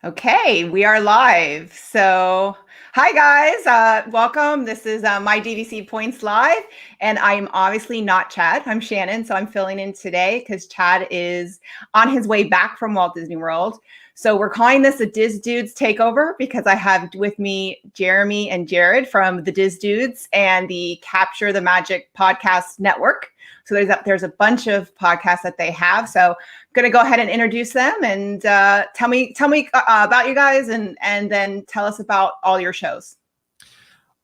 Okay, we are live. So, hi guys, welcome. This is my DVC Points Live, and I'm obviously not Chad. I'm Shannon, so I'm filling in today because Chad is on his way back from Walt Disney World. So we're calling this a DisDudes takeover because I have with me Jeremy and Jared from the DisDudes and the Capture the Magic podcast network. So there's a bunch of podcasts that they have. So I'm going to go ahead and introduce them and tell me about you guys and then tell us about all your shows.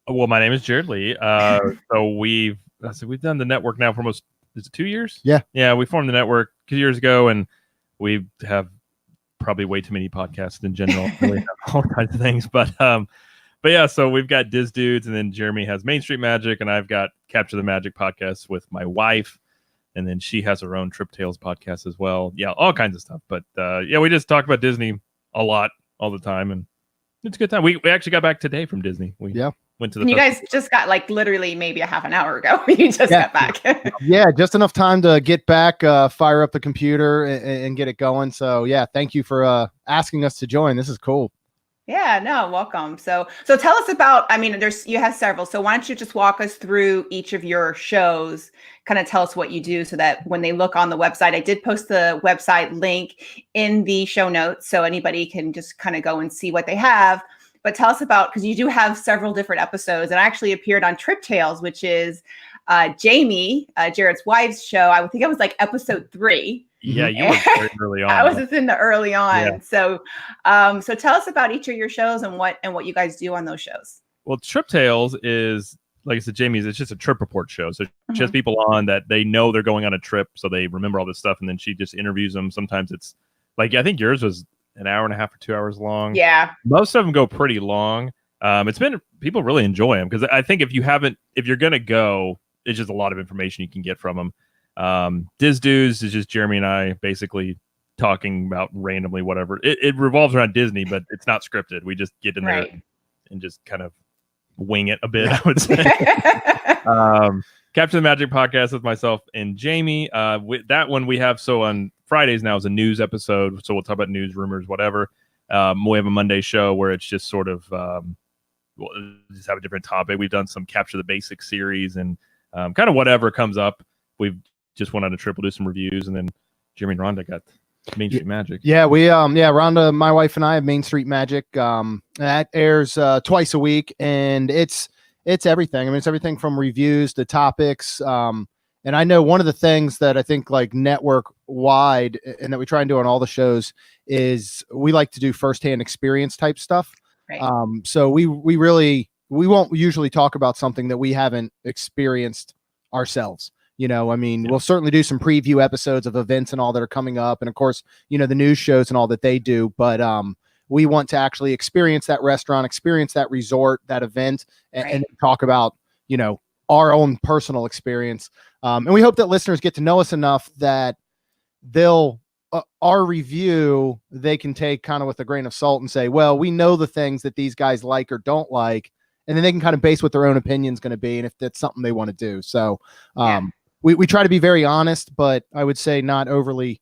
Well, my name is Jared Lee. So we've done the network now for almost, is it 2 years? Yeah. We formed the network 2 years ago, and we have probably way too many podcasts in general. We have all kinds of things, but yeah. So we've got DisDudes, and then Jeremy has Main Street Magic, and I've got Capture the Magic podcast with my wife, and then she has her own Trip Tales podcast as well. Yeah, all kinds of stuff. But yeah, we just talk about Disney a lot all the time, and it's a good time. We actually got back today from Disney. We went to the. And you guys just got like literally maybe a half an hour ago. You just got back. Yeah, just enough time to get back, fire up the computer, and get it going. So yeah, thank you for asking us to join. This is cool. Yeah, no, welcome. So tell us about, I mean, you have several. So why don't you just walk us through each of your shows, kind of tell us what you do so that when they look on the website, I did post the website link in the show notes so anybody can just kind of go and see what they have. But tell us about, because you do have several different episodes, and I actually appeared on Trip Tales, which is Jamie, Jared's wife's show. I think it was like episode 3. Yeah, you were very early on. I was just in the early on. Yeah. So tell us about each of your shows and what you guys do on those shows. Well, Trip Tales is, like I said, Jamie's, it's just a trip report show. So she has people on that they know they're going on a trip, so they remember all this stuff, and then she just interviews them. Sometimes it's like, I think yours was an hour and a half or 2 hours long. Yeah. Most of them go pretty long. It's been, people really enjoy them because I think if you're going to go, it's just a lot of information you can get from them. DisDudes is just Jeremy and I basically talking about randomly whatever. It revolves around Disney, but it's not scripted. We just get in there and just kind of wing it a bit, I would say. Capture the Magic podcast with myself and Jamie. With that one we have, so on Fridays now is a news episode, so we'll talk about news, rumors, whatever. We have a Monday show where it's just sort of we'll just have a different topic. We've done some Capture the Basics series and kind of whatever comes up. We've just went on a trip, we'll do some reviews, and then Jeremy and Rhonda got Main Street Magic. Yeah, we Rhonda, my wife, and I have Main Street Magic. That airs twice a week, and it's everything. I mean, it's everything from reviews to topics. And I know one of the things that I think like network wide and that we try and do on all the shows is we like to do firsthand experience type stuff. Right. So we won't usually talk about something that we haven't experienced ourselves. You know, I mean, we'll certainly do some preview episodes of events and all that are coming up. And of course, you know, the news shows and all that they do. But we want to actually experience that restaurant, experience that resort, that event, and talk about, you know, our own personal experience. And we hope that listeners get to know us enough that they'll, our review, they can take kind of with a grain of salt and say, well, we know the things that these guys like or don't like. And then they can kind of base what their own opinion is going to be and if that's something they want to do. So we try to be very honest, but I would say not overly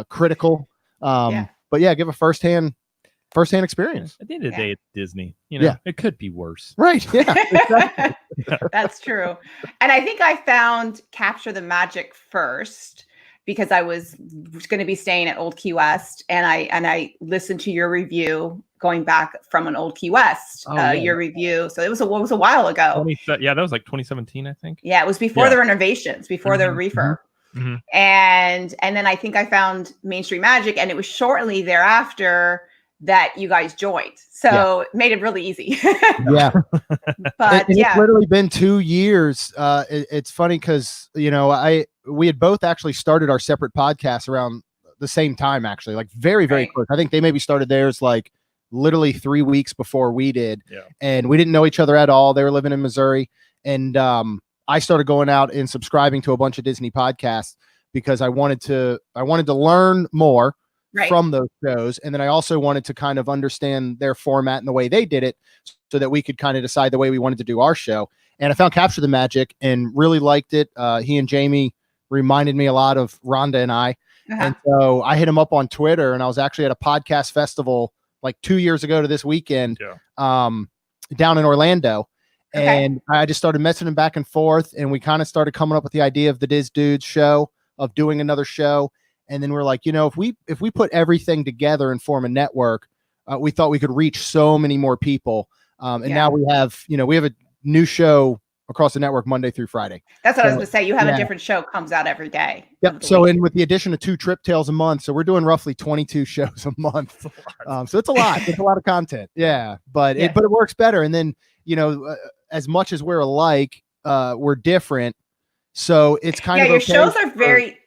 critical. But yeah, give a firsthand experience. At the end of the day, it's Disney. You know, it could be worse. Right. Yeah. Exactly. That's true. And I think I found Capture the Magic first because I was going to be staying at Old Key West, and I listened to your review going back from an Old Key West, your review. So it was a while ago. Yeah, that was like 2017, I think. Yeah, it was before the renovations, before the refurb. Mm-hmm. And then I think I found Main Street Magic, and it was shortly thereafter that you guys joined. So it made it really easy. But it's literally been 2 years. It's funny because, you know, we had both actually started our separate podcasts around the same time, actually, like very, very close. I think they maybe started theirs like literally 3 weeks before we did. Yeah. And we didn't know each other at all. They were living in Missouri. And I started going out and subscribing to a bunch of Disney podcasts because I wanted to learn more from those shows. And then I also wanted to kind of understand their format and the way they did it so that we could kind of decide the way we wanted to do our show. And I found Capture the Magic and really liked it. He and Jamie reminded me a lot of Rhonda and I. And so I hit him up on Twitter, and I was actually at a podcast festival like 2 years ago to this weekend, Yeah. down in Orlando. Okay. And I just started messaging back and forth, and we kind of started coming up with the idea of the DisDudes show, of doing another show. And then we're like, if we put everything together and form a network, we thought we could reach so many more people. And now we have a new show across the network Monday through Friday. That's what I was going to say. You have a different show comes out every day. Yep. So, and with the addition of 2 trip tales a month, so we're doing roughly 22 shows a month. So it's a lot. It's a lot of content. Yeah, but it works better. And then as much as we're alike, we're different. So it's kind of your shows are very.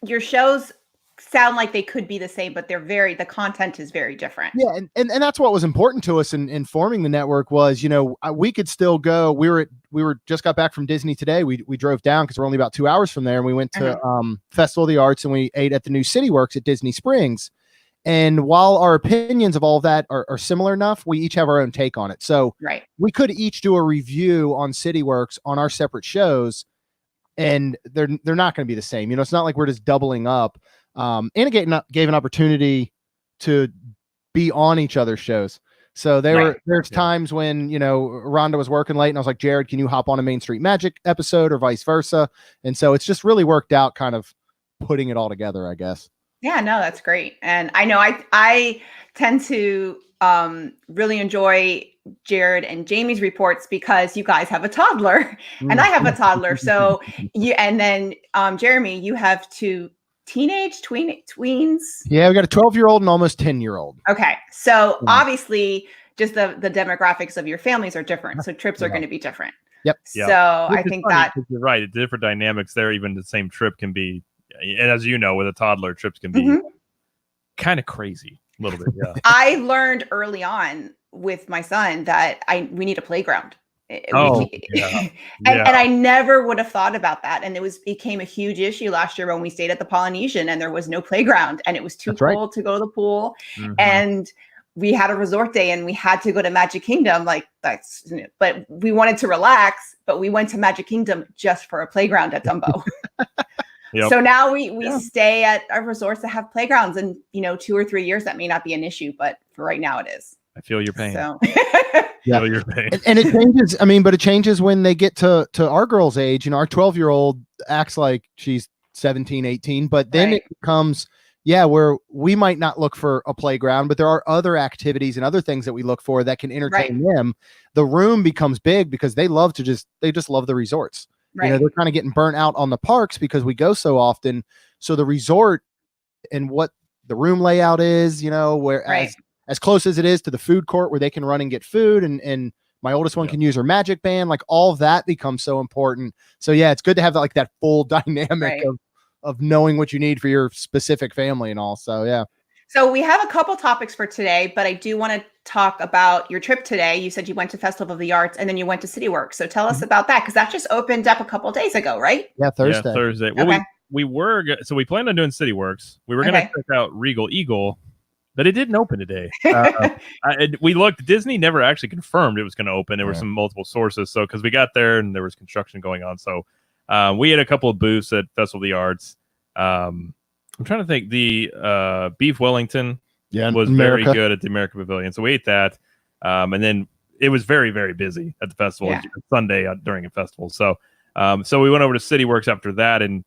Your shows sound like they could be the same, but the content is very different. Yeah, and that's what was important to us in forming the network was, we could still go. We were just got back from Disney today. We drove down because we're only about 2 hours from there, and we went to Festival of the Arts, and we ate at the new City Works at Disney Springs. And while our opinions of all of that are similar enough, we each have our own take on it. So we could each do a review on City Works on our separate shows, and they're not going to be the same. It's not like we're just doubling up. And it gave an opportunity to be on each other's shows. So there's times when, Rhonda was working late and I was like, Jared, can you hop on a Main Street Magic episode or vice versa? And so it's just really worked out, kind of putting it all together, I guess. Yeah, no, that's great. And I know I tend to really enjoy Jared and Jamie's reports because you guys have a toddler and I have a toddler. So and then Jeremy, you have 2 teenage tweens. Yeah, we got a 12-year-old and almost 10-year-old. Okay. So obviously just the demographics of your families are different. So trips are going to be different. Yep. So I think that you're right. The different dynamics there, even the same trip can be, and as you know, with a toddler, trips can be kind of crazy a little bit. Yeah. I learned early on with my son that we need a playground. And I never would have thought about that. And it became a huge issue last year when we stayed at the Polynesian and there was no playground and it was too cold to go to the pool. And we had a resort day and we had to go to Magic Kingdom. But we wanted to relax, but we went to Magic Kingdom just for a playground at Dumbo. So now we stay at our resorts that have playgrounds, and 2 or 3 years that may not be an issue, but for right now it is. I feel your pain. So feel your pain. And it changes. But it changes when they get to our girl's age. Our 12-year-old acts like she's 17, 18, but then it becomes, where we might not look for a playground, but there are other activities and other things that we look for that can entertain them. The room becomes big because they just love the resorts. They're kind of getting burnt out on the parks because we go so often. So the resort and what the room layout is, whereas as close as it is to the food court where they can run and get food, and my oldest one can use her magic band, like all of that becomes so important. So it's good to have that full dynamic of knowing what you need for your specific family and all. So So we have a couple topics for today, but I do want to talk about your trip today. You said you went to Festival of the Arts and then you went to City Works. So tell us about that, because that just opened up a couple of days ago, right? Yeah, Thursday. Yeah, Thursday. Well, we planned on doing City Works. We were going to check out Regal Eagle, but it didn't open today. We looked. Disney never actually confirmed it was going to open. There were some multiple sources. So because we got there and there was construction going on, so we had a couple of booths at Festival of the Arts. I'm trying to think. The beef Wellington was very good at the American Pavilion. So we ate that. And then it was very, very busy at the festival Sunday during a festival. So so we went over to City Works after that, and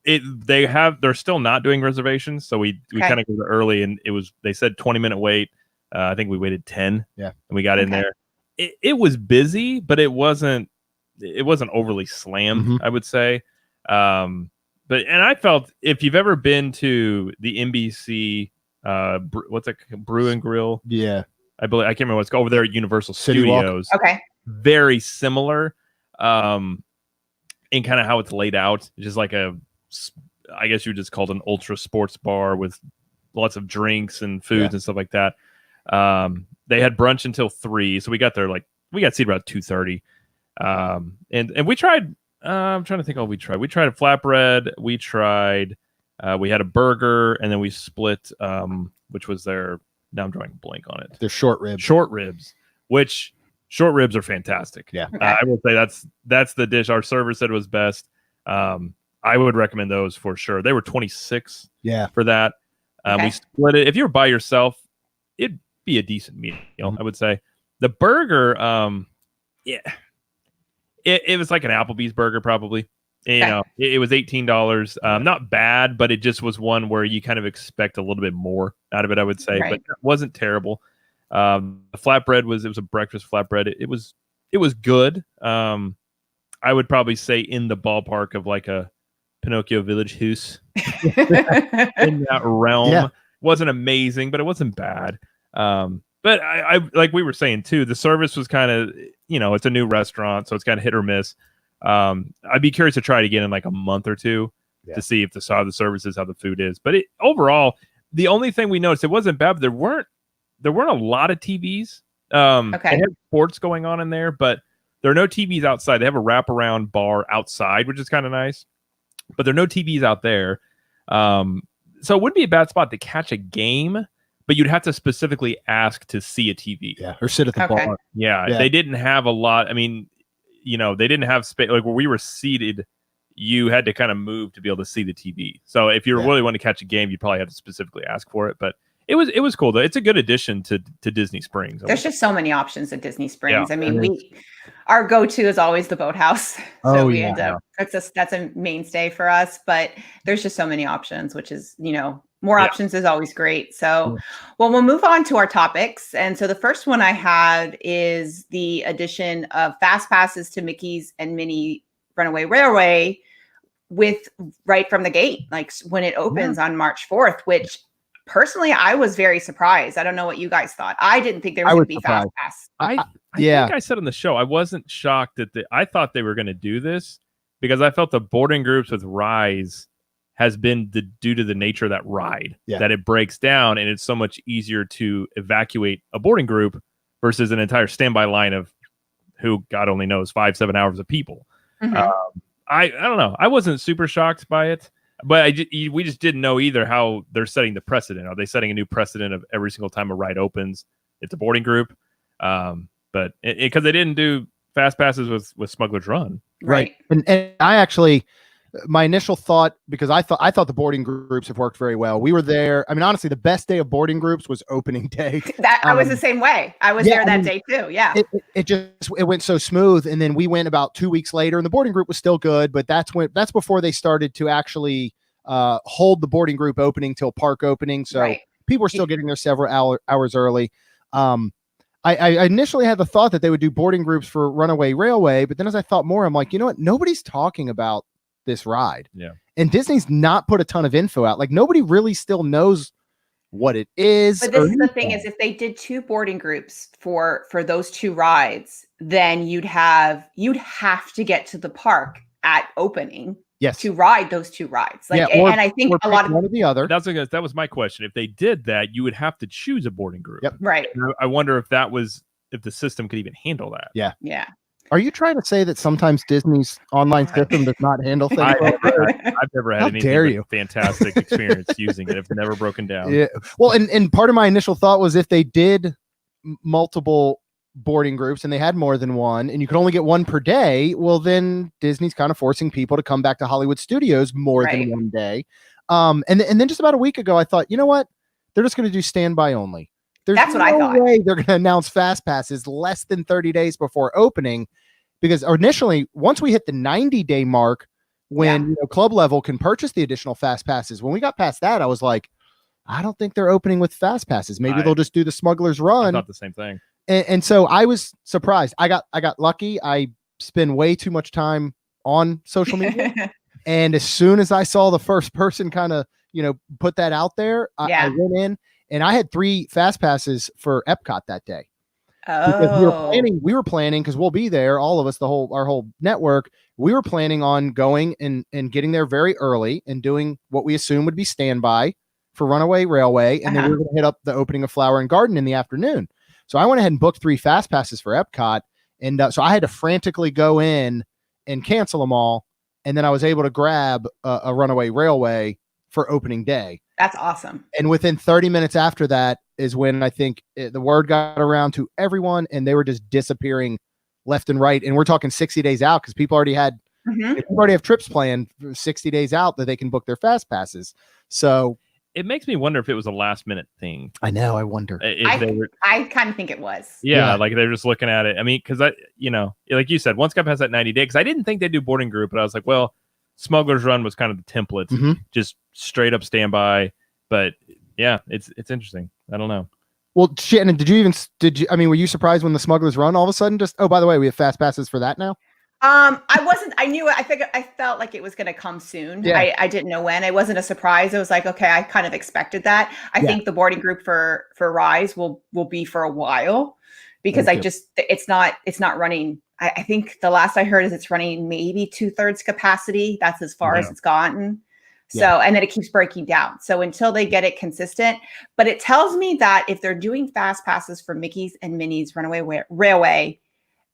they're still not doing reservations. So we kind of go early, and they said 20-minute wait. I think we waited 10. Yeah. And we got in there. It was busy, but it wasn't overly slammed, I would say. But I felt, if you've ever been to the NBC, what's it, Brew and Grill? Yeah, I can't remember what it's called over there at Universal Studios. Okay, very similar, in kind of how it's laid out. It's just like I guess you would just call it an ultra sports bar with lots of drinks and foods and stuff like that. They had brunch until 3, so we got there we got seated about 2:30, and we tried. I'm trying to think what we tried. We tried a flatbread. We had a burger, and then we split, which was now I'm drawing a blank on it. They're short ribs. Which short ribs are fantastic. Yeah. I will say that's the dish our server said was best. I would recommend those for sure. They were $26 for that. We split it. If you were by yourself, be a decent meal, I would say. The burger, yeah, it was like an Applebee's burger, probably. You know, it was $18. Not bad, but it just was one where you kind of expect a little bit more out of it, I would say. But it wasn't terrible. The flatbread was a breakfast flatbread. It was good. I would probably say in the ballpark of like a Pinocchio Village House in that realm. Yeah. Wasn't amazing, but it wasn't bad. But I like we were saying too, the service was kind of, you know, it's a new restaurant, so it's kind of hit or miss. I'd be curious to try it again in like a month or two to see if the service is, how the food is. But overall, the only thing we noticed, it wasn't bad, but there weren't a lot of TVs. They had sports going on in there, but there are no TVs outside. They have a wraparound bar outside, which is kind of nice, but there are no TVs out there. So it wouldn't be a bad spot to catch a game, but you'd have to specifically ask to see a TV. Yeah, or sit at the bar. Yeah, they didn't have a lot. I mean, you know, they didn't have space. Like where we were seated, you had to kind of move to be able to see the TV. So if you really want to catch a game, you'd probably have to specifically ask for it. But it was cool though. It's a good addition to Disney Springs. There's just so many options at Disney Springs. I mean, our go-to is always the boathouse. So we end up that's a mainstay for us. But there's just so many options, which is, you know, more options is always great. So, well, we'll move on to our topics. And so the first one I had is the addition of FastPasses to Mickey's and Minnie Runaway Railway with right from the gate, like when it opens on March 4th, which personally, I was very surprised. I don't know what you guys thought. I didn't think there was going to be FastPass. I think I said on the show, I wasn't shocked that I thought they were going to do this because I felt the boarding groups with Rise has been due to the nature of that ride, that it breaks down and it's so much easier to evacuate a boarding group versus an entire standby line of who God only knows 5-7 hours of people. I don't know. I wasn't super shocked by it, but we just didn't know either how they're setting the precedent. Are they setting a new precedent of every single time a ride opens, it's a boarding group? But because they didn't do FastPasses with Smuggler's Run, right? And I actually. My initial thought, because I thought the boarding groups have worked very well. We were there. I mean, honestly, the best day of boarding groups was opening day. I was the same way. I was there that day too. Yeah. It went so smooth. And then we went about 2 weeks later and the boarding group was still good, but that's before they started to actually hold the boarding group opening till park opening. So people were still getting there several hours early. I initially had the thought that they would do boarding groups for Runaway Railway, but then as I thought more, I'm like, you know what? Nobody's talking about this ride. And Disney's not put a ton of info out. Like nobody really still knows what it is. But this is the thing is if they did 2 boarding groups for those 2 rides, then you'd have to get to the park at opening to ride those 2 rides. Like and I think a lot of one or the other. That was my question. If they did that, you would have to choose a boarding group. Right. And I wonder if the system could even handle that. Yeah. Are you trying to say that sometimes Disney's online system does not handle things? I've never had anything fantastic experience using it. It's never broken down. Yeah. Well, and part of my initial thought was if they did multiple boarding groups and they had more than one and you could only get one per day, well, then Disney's kind of forcing people to come back to Hollywood Studios more than one day. And then just about a week ago, I thought, you know what? They're just going to do standby only. That's what I thought. Way they're going to announce FastPasses less than 30 days before opening, because initially, once we hit the 90-day mark, when club level can purchase the additional FastPasses, when we got past that, I was like, I don't think they're opening with FastPasses. Maybe they'll just do the Smuggler's Run. I thought the same thing. And so I was surprised. I got lucky. I spend way too much time on social media, and as soon as I saw the first person kind of put that out there, I went in. And I had 3 FastPasses for Epcot that day. Because we were planning because we'll be there, all of us, our whole network. We were planning on going and getting there very early and doing what we assume would be standby for Runaway Railway, and then we were going to hit up the opening of Flower and Garden in the afternoon. So I went ahead and booked 3 FastPasses for Epcot, and so I had to frantically go in and cancel them all, and then I was able to grab a Runaway Railway for opening day. That's awesome. And within 30 minutes after that is when I think the word got around to everyone and they were just disappearing left and right. And we're talking 60 days out because people already had, people already have trips planned for 60 days out that they can book their FastPasses. So it makes me wonder if it was a last minute thing. I know. I wonder. I kind of think it was. Yeah, like they're just looking at it. I mean, because like you said, once got past that 90 day, because I didn't think they'd do boarding group, but I was like, well, Smuggler's Run was kind of the template, just straight up standby. But yeah, it's interesting. I don't know. Well, Shannon, were you surprised when the Smuggler's Run all of a sudden just, oh, by the way, we have fast passes for that now? I wasn't, I knew it. I felt like it was going to come soon. Yeah. I didn't know when. It wasn't a surprise. It was like, okay, I kind of expected that. I think the boarding group for Rise will be for a while, because it's not running. I think the last I heard is it's running maybe 2/3 capacity. That's as far as it's gotten. So, and then it keeps breaking down. So until they get it consistent, but it tells me that if they're doing fast passes for Mickey's and Minnie's Runaway Railway,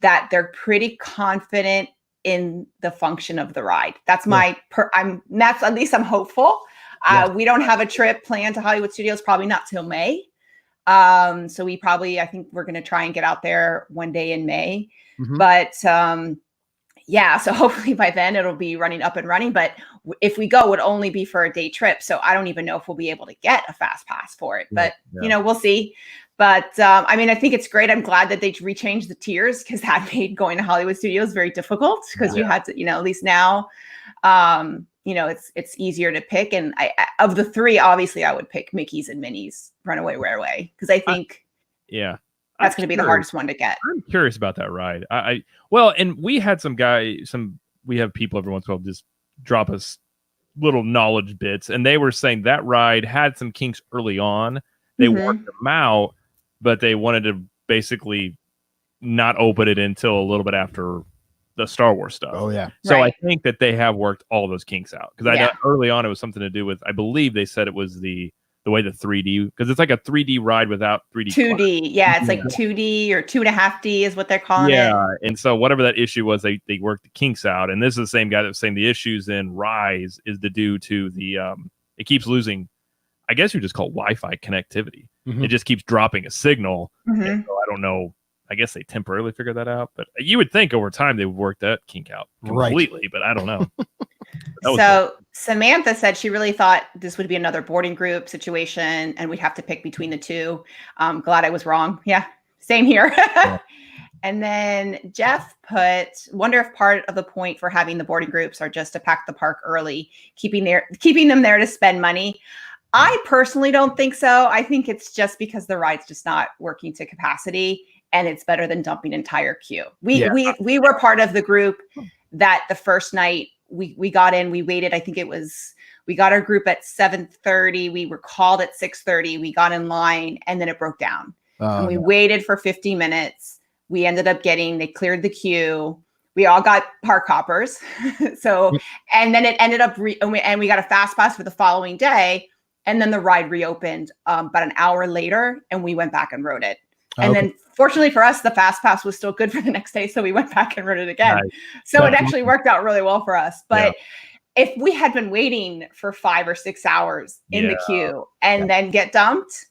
that they're pretty confident in the function of the ride. That's at least I'm hopeful. We don't have a trip planned to Hollywood Studios, probably not till May. So I think we're going to try and get out there one day in May, but, so hopefully by then it'll be running up and running, but if we go, it would only be for a day trip. So I don't even know if we'll be able to get a fast pass for it, but we'll see. But I think it's great. I'm glad that they rechanged the tiers, because that made going to Hollywood Studios very difficult, because you had to, at least now, it's easier to pick. And of the three, obviously I would pick Mickey's and Minnie's Runaway Railway, because I think that's going to be the hardest one to get. I'm curious about that ride. And we had we have people every once in a while just drop us little knowledge bits, and they were saying that ride had some kinks early on. They worked them out, but they wanted to basically not open it until a little bit after the Star Wars stuff. Oh yeah. So I think that they have worked all those kinks out, because I know early on it was something to do with, I believe they said it was the way the 3D, because it's like a 3D ride without 3D. 2D. Yeah. It's like 2D or 2.5D is what they're calling it. Yeah. And so whatever that issue was, they worked the kinks out. And this is the same guy that was saying the issues in Rise is due to the, it keeps losing, I guess you just call it Wi-Fi connectivity. It just keeps dropping a signal. And so I don't know. I guess they temporarily figured that out, but you would think over time they would work that kink out completely, but I don't know. So Samantha said she really thought this would be another boarding group situation and we'd have to pick between the two. I'm glad I was wrong. Yeah, same here. And then Jeff wonder if part of the point for having the boarding groups are just to pack the park early, keeping them there to spend money. I personally don't think so. I think it's just because the ride's just not working to capacity, and it's better than dumping entire queue. We were part of the group that the first night we got in, we waited. I think we got our group at 7:30. We were called at 6:30. We got in line and then it broke down. And we waited for 50 minutes. We ended up they cleared the queue. We all got park hoppers. And then it ended up, and we got a fast pass for the following day. And then the ride reopened about an hour later, and we went back and rode it. And then fortunately for us, the fast pass was still good for the next day. So we went back and rode it again. Nice. So it actually worked out really well for us. But if we had been waiting for 5 or 6 hours in the queue and then get dumped,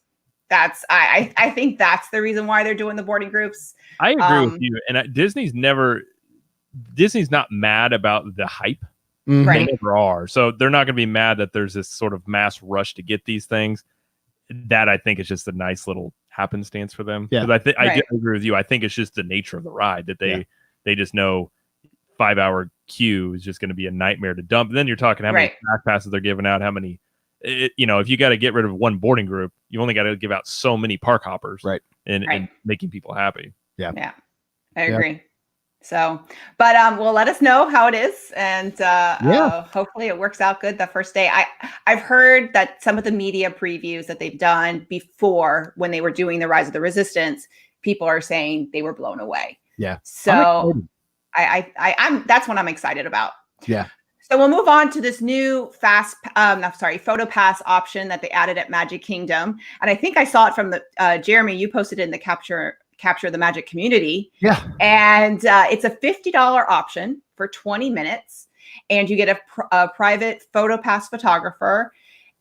I think that's the reason why they're doing the boarding groups. I agree with you. And Disney's not mad about the hype. Right. They never are. So they're not going to be mad that there's this sort of mass rush to get these things. That I think is just a nice little happenstance for them. Yeah. Because I agree with you. I think it's just the nature of the ride that they just know 5-hour queue is just going to be a nightmare to dump. And then you're talking how many fast passes they're giving out, how many, if you got to get rid of one boarding group, you only got to give out so many park hoppers, and making people happy. Yeah, I agree. So, but well, let us know how it is, and hopefully it works out good the first day. I've heard that some of the media previews that they've done before, when they were doing the Rise of the Resistance, people are saying they were blown away. Yeah. So I'm that's what I'm excited about. Yeah. So we'll move on to this new Photopass option that they added at Magic Kingdom, and I think I saw it from the Jeremy. You posted it in the Capture the Magic community. Yeah. And it's a $50 option for 20 minutes. And you get a private Photopass photographer.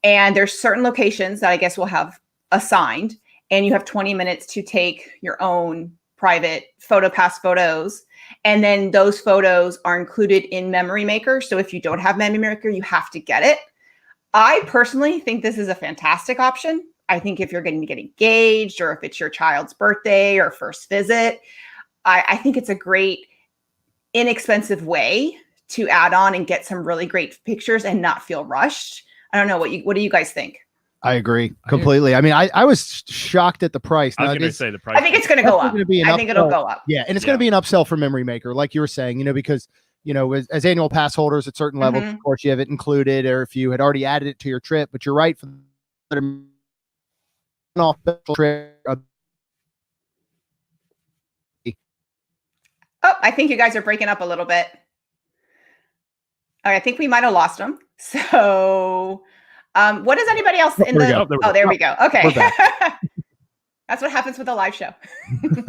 And there's certain locations that I guess we'll have assigned. And you have 20 minutes to take your own private Photopass photos. And then those photos are included in Memory Maker. So if you don't have Memory Maker, you have to get it. I personally think this is a fantastic option. I think if you're going to get engaged or if it's your child's birthday or first visit, I think it's a great, inexpensive way to add on and get some really great pictures and not feel rushed. I don't know what do you guys think? I agree completely. I mean, I was shocked at the price. I was Now, going to say the price. I think it's going to go up. I think it'll go up. Yeah, and it's going to be an upsell for Memory Maker, like you were saying, because as annual pass holders at certain levels, of course, you have it included, or if you had already added it to your trip. But you're right, for the off trip. Oh, I think you guys are breaking up a little bit. All right, I think we might have lost them. So, what does anybody else in the? Oh, there we go. Okay. That's what happens with a live show.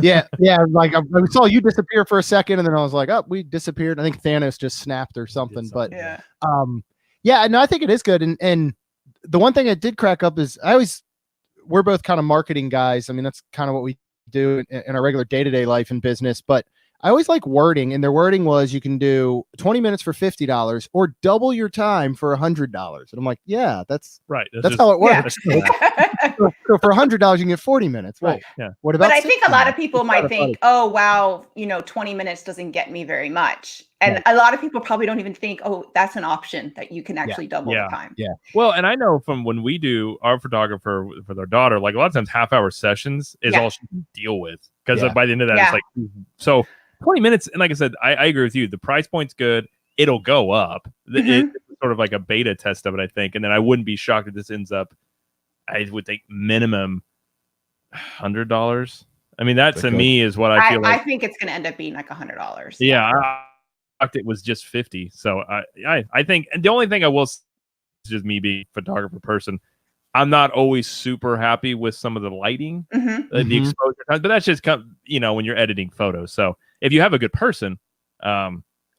yeah. Like I saw you disappear for a second, and then I was like, "Oh, we disappeared." I think Thanos just snapped or something. But yeah. No, I think it is good. And the one thing I did crack up is we're both kind of marketing guys. I mean, that's kind of what we do in our regular day-to-day life and business. But I always like wording, and their wording was you can do 20 minutes for $50 or double your time for $100. And I'm like, yeah, that's right. That's how it works. Yeah. so for $100, you can get 40 minutes. Right. Yeah. What about? But I think a lot of people might think, oh, wow, 20 minutes doesn't get me very much. And a lot of people probably don't even think, oh, that's an option that you can actually double the time. Yeah. Well, and I know from when we do our photographer for their daughter, like a lot of times half-hour sessions is all she can deal with. Because by the end of that, it's like, so 20 minutes. And like I said, I agree with you. The price point's good. It'll go up. It's sort of like a beta test of it, I think. And then I wouldn't be shocked if this ends up, I would think minimum $100. I mean, that to me is what I feel like. I think it's going to end up being like $100. Yeah. I thought it was just 50. So I think, and the only thing I will say is just me being a photographer person, I'm not always super happy with some of the lighting, the exposure times, but that's just when you're editing photos. So if you have a good person, I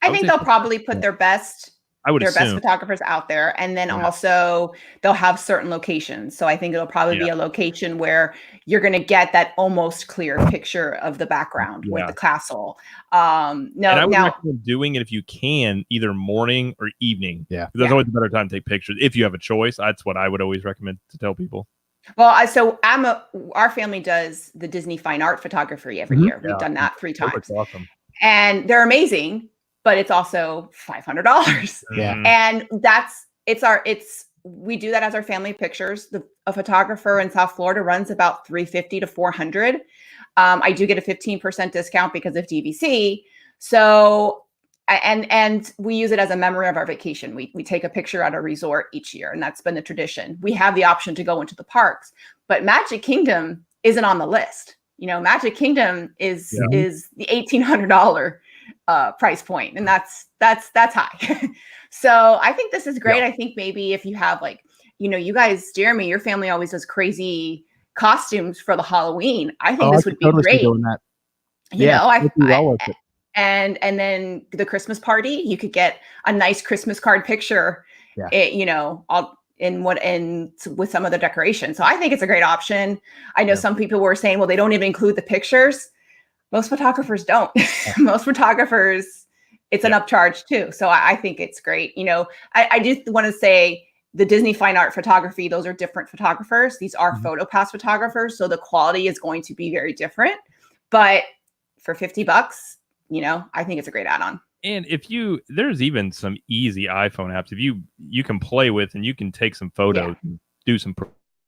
think they'll probably put their best photographers out there, and then also they'll have certain locations. So I think it'll probably be a location where you're going to get that almost clear picture of the background with the castle. And I would recommend doing it if you can, either morning or evening. Yeah, there's always a better time to take pictures if you have a choice. That's what I would always recommend to tell people. Well, so our family does the Disney Fine Art photography every year. We've done that 3 times. That's awesome. And they're amazing, but it's also $500. Yeah. And we do that as our family pictures. A photographer in South Florida runs about $350 to $400. I do get a 15% discount because of DVC. So, and we use it as a memory of our vacation. We take a picture at a resort each year, and that's been the tradition. We have the option to go into the parks, but Magic Kingdom isn't on the list. Magic Kingdom is the $1,800 price point, and that's high. So I think this is great. I think maybe if you have you guys, Jeremy, your family always does crazy costumes for the Halloween. I think this would be great. Doing that. And then the Christmas party, you could get a nice Christmas card picture, with some of the decorations. So I think it's a great option. I know some people were saying, well, they don't even include the pictures. Most photographers don't. Most photographers, it's an upcharge too. So I think it's great. I do want to say the Disney Fine Art photography, those are different photographers. These are Photopass photographers. So the quality is going to be very different. But for $50, I think it's a great add-on. And there's even some easy iPhone apps if you can play with, and you can take some photos and do some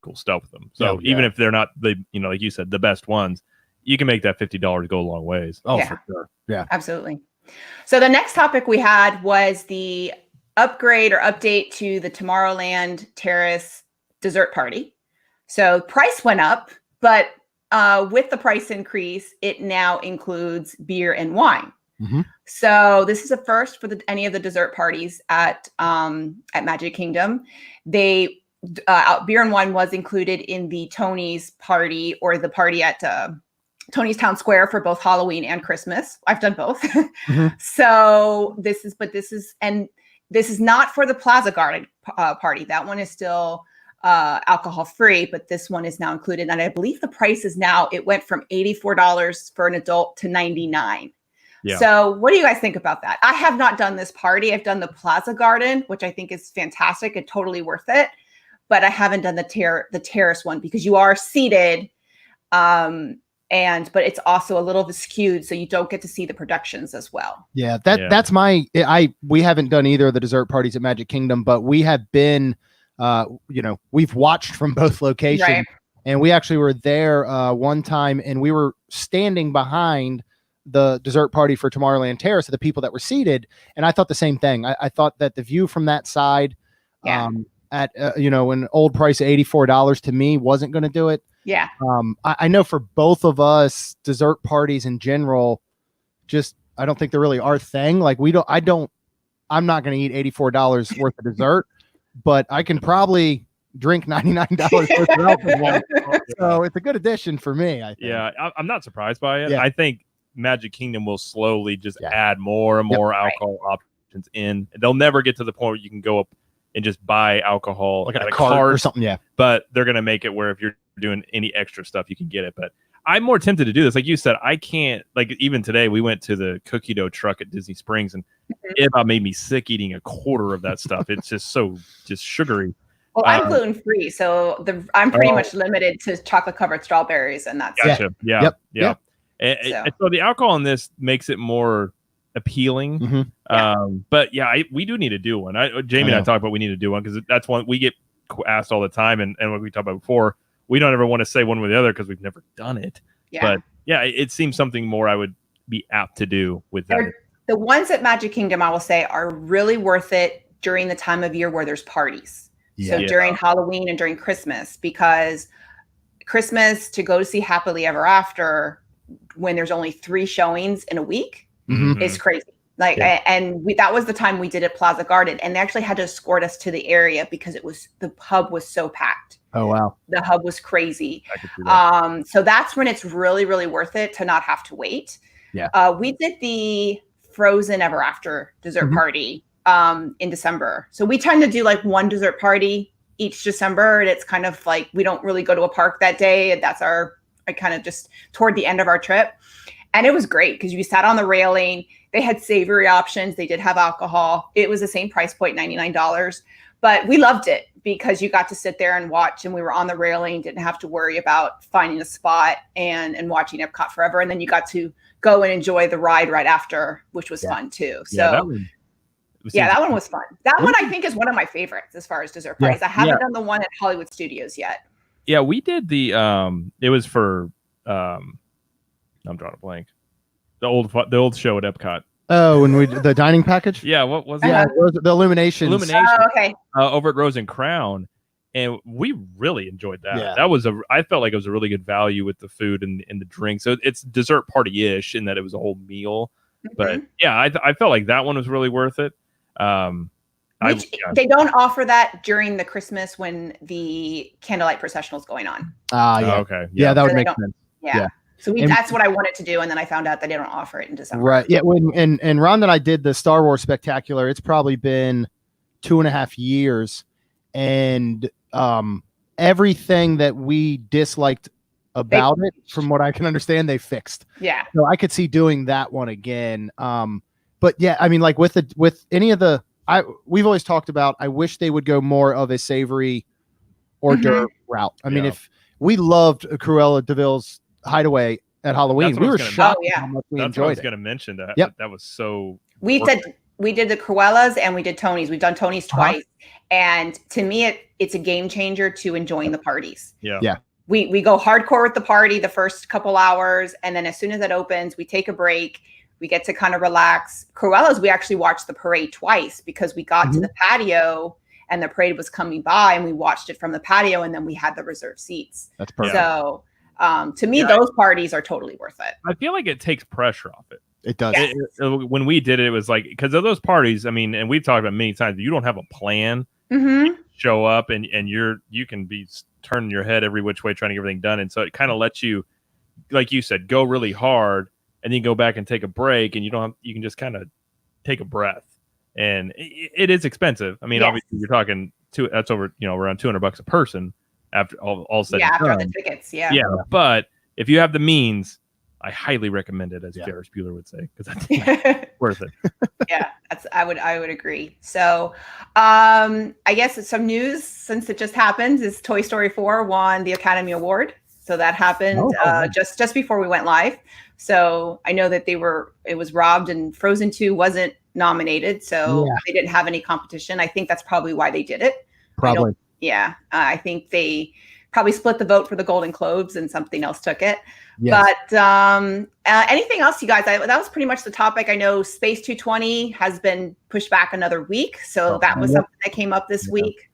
cool stuff with them. So even if they're not like you said, the best ones, you can make that $50 go a long ways. Oh, for sure. Yeah, absolutely. So the next topic we had was the upgrade or update to the Tomorrowland Terrace Dessert Party. So price went up, but with the price increase, it now includes beer and wine. So this is a first for any of the dessert parties at Magic Kingdom. Beer and wine was included in the Tony's party, or the party at Tony's Town Square, for both Halloween and Christmas. I've done both. So this is not for the Plaza Garden party. That one is still alcohol free, but this one is now included. And I believe the price is now, it went from $84 for an adult to $99. Yeah. So what do you guys think about that? I have not done this party. I've done the Plaza Garden, which I think is fantastic and totally worth it. But I haven't done the terrace one because you are seated. But it's also a little skewed, so you don't get to see the productions as well. Yeah, that's we haven't done either of the dessert parties at Magic Kingdom, but we have been, we've watched from both locations, Right. And we actually were there one time, and we were standing behind the dessert party for Tomorrowland Terrace of the people that were seated, and I thought the same thing. I thought that the view from that side, at an old price of $84 to me wasn't going to do it. Yeah. I know for both of us, dessert parties in general, I don't think they're really our thing. Like I'm not going to eat $84 worth of dessert, but I can probably drink $99 worth of alcohol. So it's a good addition for me, I think. Yeah, I'm not surprised by it. Yeah. I think Magic Kingdom will slowly just add more and more alcohol options in. They'll never get to the point where you can go up and just buy alcohol Like at a cart or something. Yeah. But they're going to make it where if you're doing any extra stuff, you can get it. But I'm more tempted to do this. Like you said, I can't, like even today we went to the cookie dough truck at Disney Springs, and it about made me sick eating a quarter of that stuff. It's just just sugary. Well, I'm gluten free, so I'm pretty much limited to chocolate covered strawberries, and that's gotcha. it. Yeah. Yep. And so the alcohol in this makes it more appealing. Mm-hmm. But we do need to do one. Jamie and I talked about we need to do one because that's one we get asked all the time, and what we talked about before. We don't ever want to say one way or the other because we've never done it. Yeah. But it seems something more I would be apt to do with that. The ones at Magic Kingdom, I will say, are really worth it during the time of year where there's parties. So during Halloween and during Christmas, because Christmas to go to see Happily Ever After when there's only 3 showings in a week is crazy. That was the time we did at Plaza Garden, and they actually had to escort us to the area because the hub was so packed. Oh wow, the hub was crazy. So that's when it's really, really worth it to not have to wait. Yeah, we did the Frozen Ever After dessert party in December. So we tend to do like one dessert party each December, and it's kind of like we don't really go to a park that day, and that's kind of just toward the end of our trip. And it was great because you sat on the railing. They had savory options. They did have alcohol. It was the same price point, $99. But we loved it because you got to sit there and watch, and we were on the railing, didn't have to worry about finding a spot and watching Epcot forever. And then you got to go and enjoy the ride right after, which was fun too. So that one was fun. That one I think is one of my favorites as far as dessert parties. I haven't done the one at Hollywood Studios yet. Yeah, we did the it was for I'm drawing a blank. The old show at Epcot. Oh, and the dining package? Yeah, what was that? Yeah, the Illumination. Oh, okay. Over at Rose and Crown, and we really enjoyed that. Yeah. That was I felt like it was a really good value with the food and the drink. So it's dessert party-ish in that it was a whole meal. But yeah, I felt like that one was really worth it. They don't offer that during the Christmas when the candlelight processional is going on. Okay. Yeah, that would So make sense. Yeah. So that's what I wanted to do, and then I found out that they don't offer it in December. Right. Yeah. And Rhonda and I did the Star Wars Spectacular. It's probably been 2.5 years, and everything that we disliked about it, from what I can understand, they fixed. Yeah. So I could see doing that one again. But yeah, I mean, like with any of the, we've always talked about, I wish they would go more of a savory hors d'oeuvre route. I mean, if we loved Cruella de Vil's Hideaway at Halloween, we were shocked how much we enjoyed it. I was going to mention that. Yep. That was so. We did the Cruellas and we did Tony's. We've done Tony's twice, and to me, it's a game changer to enjoying the parties. Yeah. We go hardcore with the party the first couple hours, and then as soon as it opens, we take a break. We get to kind of relax. Cruellas, we actually watched the parade twice because we got to the patio and the parade was coming by, and we watched it from the patio, and then we had the reserved seats. That's perfect. So to me, those parties are totally worth it. I feel like it takes pressure off it. It does. Yes. When we did it, it was like, because of those parties, I mean, and we've talked about many times, you don't have a plan. You show up and you can be turning your head every which way trying to get everything done. And so it kind of lets you, like you said, go really hard and then go back and take a break, and you can just kind of take a breath. And it is expensive. I mean, obviously you're talking that's over, around $200 a person after all said and done. After the tickets. Yeah. But if you have the means, I highly recommend it, as Yeah. Ferris Bueller would say, because I think it's worth it. Yeah, I would agree. So I guess some news since it just happened is Toy Story 4 won the Academy Award. So that happened just before we went live. So I know that it was robbed, and Frozen 2 wasn't nominated, so they didn't have any competition. I think that's probably why they did it. Probably. I think they probably split the vote for the Golden Globes and something else took it. Yes. But anything else, you guys? That was pretty much the topic. I know Space 220 has been pushed back another week, so that was something that came up this week.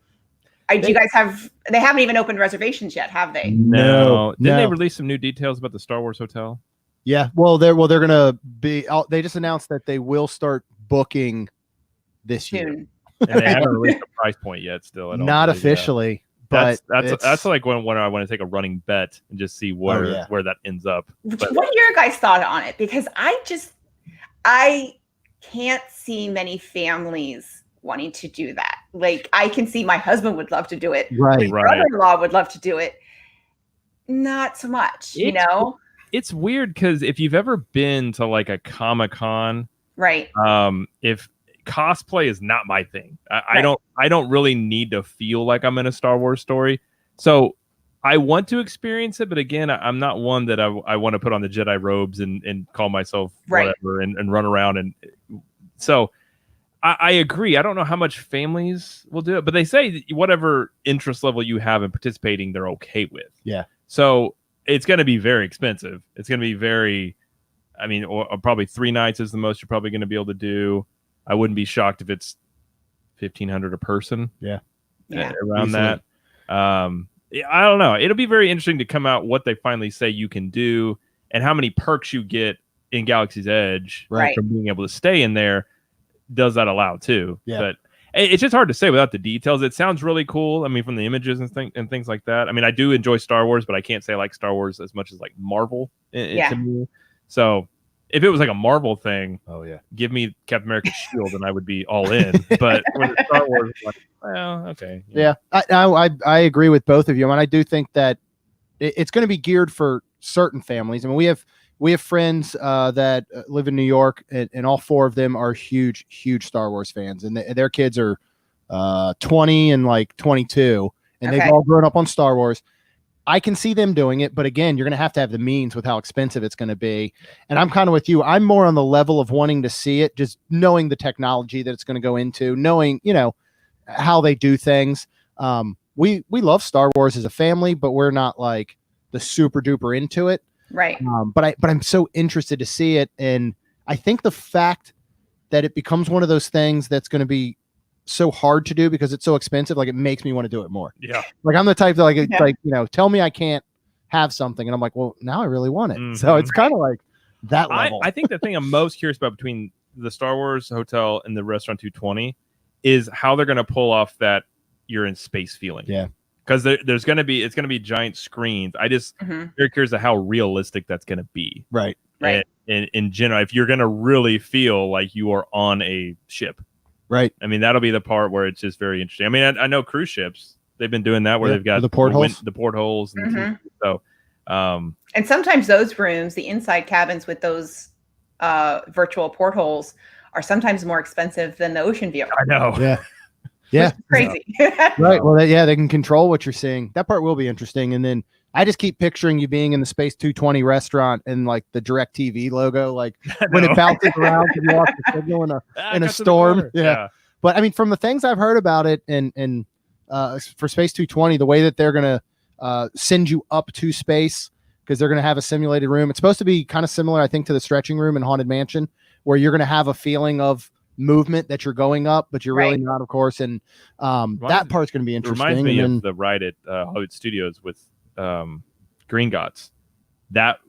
Do you guys have? They haven't even opened reservations yet, have they? No. Didn't they release some new details about the Star Wars hotel? Yeah. Well, they're gonna be. They just announced that they will start booking this year. Soon. And they haven't released a price point yet. Still, I don't Not believe, officially. But that's like when I want to take a running bet and just see where that ends up. But, what are your guys' thought on it? Because I can't see many families wanting to do that. Like, I can see my husband would love to do it. Right. My brother-in-law would love to do it. Not so much, you know? It's weird because if you've ever been to like a Comic-Con, right? If cosplay is not my thing, I don't really need to feel like I'm in a Star Wars story. So I want to experience it, but again, I'm not one that I want to put on the Jedi robes and call myself whatever and run around. And so I agree. I don't know how much families will do it, but they say whatever interest level you have in participating, they're okay with. Yeah. So it's going to be very expensive. It's going to be very, or probably 3 nights is the most you're probably going to be able to do. I wouldn't be shocked if it's $1,500 a person. Yeah. Around that. I don't know. It'll be very interesting to come out what they finally say you can do and how many perks you get in Galaxy's Edge from being able to stay in there. Does that allow too? Yeah. But it's just hard to say without the details. It sounds really cool. From the images and things like that. I do enjoy Star Wars, but I can't say I like Star Wars as much as like Marvel to me. So if it was like a Marvel thing, give me Captain America's shield and I would be all in. But when it's Star Wars, it's like, well, okay. Yeah, I agree with both of you, and I do think that it's going to be geared for certain families. We have friends that live in New York, and all 4 of them are huge Star Wars fans, and their kids are 20 and like 22, and they've all grown up on Star Wars. I can see them doing it, but again, you're going to have the means with how expensive it's going to be. And I'm kind of with you. I'm more on the level of wanting to see it, just knowing the technology that it's going to go into, knowing, how they do things. We love Star Wars as a family, but we're not like the super duper into it. Right. But I'm so interested to see it. And I think the fact that it becomes one of those things that's going to be so hard to do because it's so expensive, like it makes me want to do it more. Yeah. Like I'm the type that tell me I can't have something. And I'm like, well, now I really want it. Mm-hmm. So it's kind of like that level. I think the thing I'm most curious about between the Star Wars hotel and the Restaurant 220 is how they're going to pull off that you're in space feeling. Yeah. Because it's going to be giant screens. I just very curious of how realistic that's going to be. Right. Right. And in general, if you're going to really feel like you are on a ship. Right. That'll be the part where it's just very interesting. I know cruise ships, they've been doing that where they've got the portholes. And so, and sometimes those rooms, the inside cabins with those virtual portholes are sometimes more expensive than the ocean view. I know. Yeah. Yeah. Crazy. Right. Well, they can control what you're seeing. That part will be interesting. And then I just keep picturing you being in the Space 220 restaurant and like the DirecTV logo, like when it bounces around and you watch the signal in a storm. Yeah. But from the things I've heard about it and for Space 220, the way that they're going to send you up to space because they're going to have a simulated room. It's supposed to be kind of similar, I think, to the stretching room in Haunted Mansion, where you're going to have a feeling of movement that you're going up, but you're really not, of course. And that part's going to be interesting. It reminds me of the ride at Hollywood Studios with Green Gods. That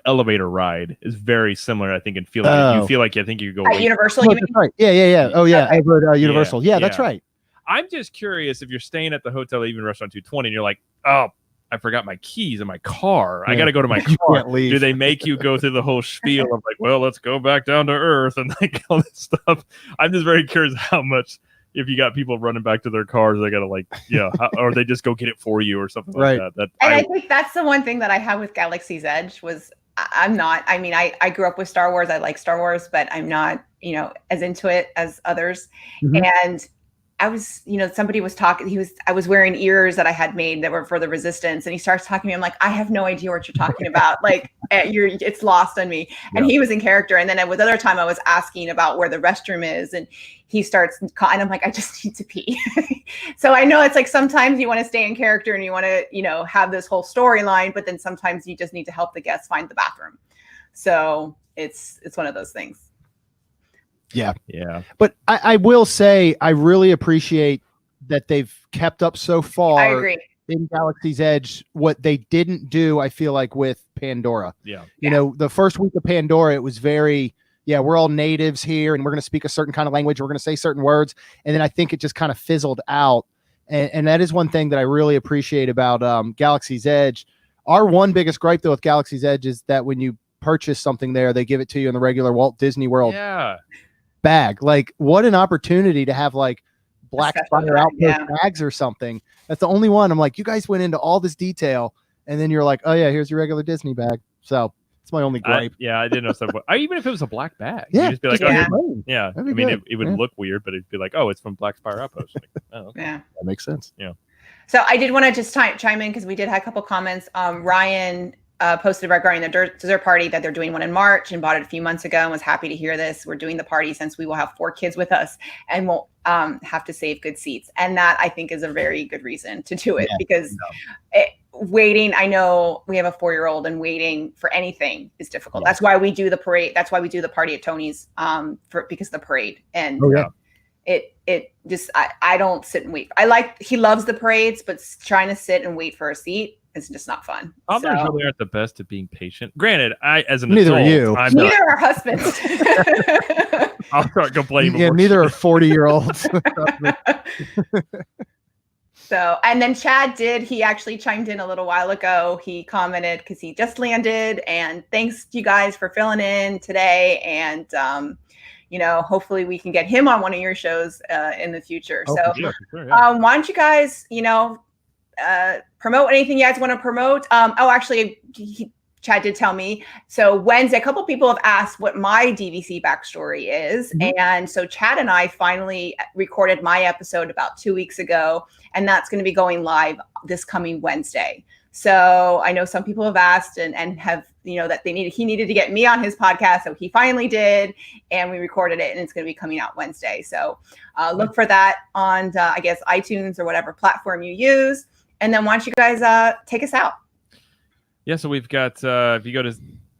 elevator ride is very similar, I think, in feeling. You feel like I think you go at Universal. That's right. Yeah. Oh yeah, over at Universal. Yeah, that's right. I'm just curious if you're staying at the hotel, even Restaurant 220, and you're like, oh, I forgot my keys in my car. I got to go to my car. Do they make you go through the whole spiel of like, well, let's go back down to Earth and like all this stuff? I'm just very curious how much, if you got people running back to their cars, they got to like, or they just go get it for you or something like that. I think that's the one thing that I had with Galaxy's Edge was I'm not. I mean, I grew up with Star Wars. I like Star Wars, but I'm not, as into it as others. And I was, somebody was talking, I was wearing ears that I had made that were for the Resistance. And he starts talking to me. I'm like, I have no idea what you're talking about. Like it's lost on me. Yeah. And he was in character. And then with other time I was asking about where the restroom is, and he starts, and I'm like, I just need to pee. So I know it's like, sometimes you want to stay in character and you want to, have this whole storyline, but then sometimes you just need to help the guests find the bathroom. So it's one of those things. Yeah. But I will say, I really appreciate that they've kept up so far. I agree. In Galaxy's Edge, what they didn't do, I feel like, with Pandora. Yeah. You know, the first week of Pandora, it was very, we're all natives here and we're going to speak a certain kind of language. We're going to say certain words. And then I think it just kind of fizzled out. And that is one thing that I really appreciate about Galaxy's Edge. Our one biggest gripe, though, with Galaxy's Edge is that when you purchase something there, they give it to you in the regular Walt Disney World bag. Like, what an opportunity to have like Black Spire Outpost bags or something. That's the only one. I'm like, you guys went into all this detail, and then you're like, oh yeah, here's your regular Disney bag. So it's my only gripe. I didn't know stuff. Even if it was a black bag, you'd just be like, yeah. I mean, it would look look weird, but it'd be like, oh, it's from Black Spire Outpost. Like, oh, okay. Yeah, that makes sense. Yeah. So I did want to just chime in because we did have a couple comments. Ryan posted regarding the dessert party that they're doing one in March and bought it a few months ago and was happy to hear this. We're doing the party since we will have 4 kids with us and won't have to save good seats. And that, I think, is a very good reason to do it because waiting, I know we have a 4-year-old and waiting for anything is difficult. That's why we do the parade. That's why we do the party at Tony's because of the parade. And it just, I don't sit and wait. He loves the parades, but trying to sit and wait for a seat, it's just not fun. Others really aren't the best at being patient. Granted, as an neither adult, are you. Neither are husbands. I'll start complaining. Yeah, neither are 40-year-olds. So, and then Chad he actually chimed in a little while ago. He commented because he just landed, and thanks you guys for filling in today. And hopefully we can get him on one of your shows in the future. For sure, why don't you guys, promote anything you guys want to promote? Actually, Chad did tell me. So Wednesday, a couple people have asked what my DVC backstory is. And so Chad and I finally recorded my episode about 2 weeks ago, and that's going to be going live this coming Wednesday. So I know some people have asked and have, that he needed to get me on his podcast. So he finally did, and we recorded it, and it's going to be coming out Wednesday. So look for that on, I guess, iTunes or whatever platform you use. And then why don't you guys take us out? Yeah, so we've got, if you go to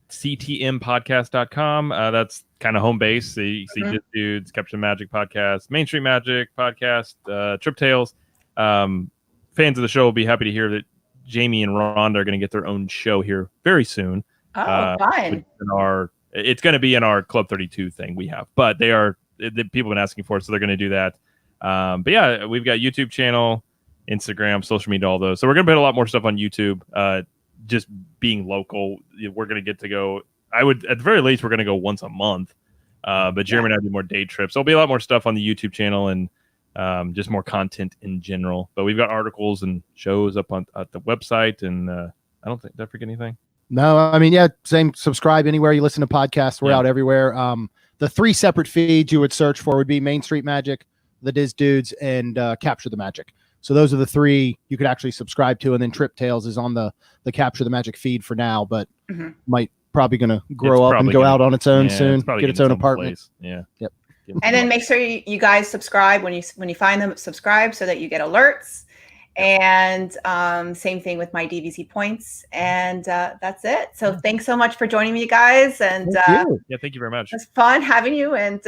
ctmpodcast.com, that's kind of home base. So you see DisDudes, Capture the Magic podcast, Main Street Magic podcast, Trip Tales. Fans of the show will be happy to hear that Jamie and Rhonda are going to get their own show here very soon. Oh, fun. It's going to be in our Club 32 thing we have, but the people have been asking for it, so they're going to do that. But yeah, we've got YouTube channel, Instagram, social media, all those. So we're going to put a lot more stuff on YouTube. Just being local, we're going to get to go. At the very least, we're going to go once a month. But Jeremy and I do more day trips. So there'll be a lot more stuff on the YouTube channel and just more content in general. But we've got articles and shows up at the website. And did I forget anything? No, I mean, same. Subscribe anywhere you listen to podcasts. We're out everywhere. The 3 separate feeds you would search for would be Main Street Magic, the DisDudes, and Capture the Magic. So those are the 3 you could actually subscribe to, and then Trip Tales is on the Capture the Magic feed for now, but might probably going to grow up and go out on its own soon, get its own apartment. Place. Yeah. Yep. And then make sure you guys subscribe when you find them. Subscribe so that you get alerts. And same thing with my DVC points. And that's it. So thanks so much for joining me, guys. And thank you very much. It was fun having you. And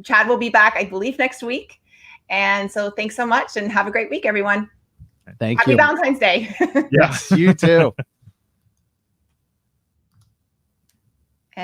Chad will be back, I believe, next week. And so thanks so much and have a great week, everyone. Thank you. Happy Valentine's Day. Yes, you too.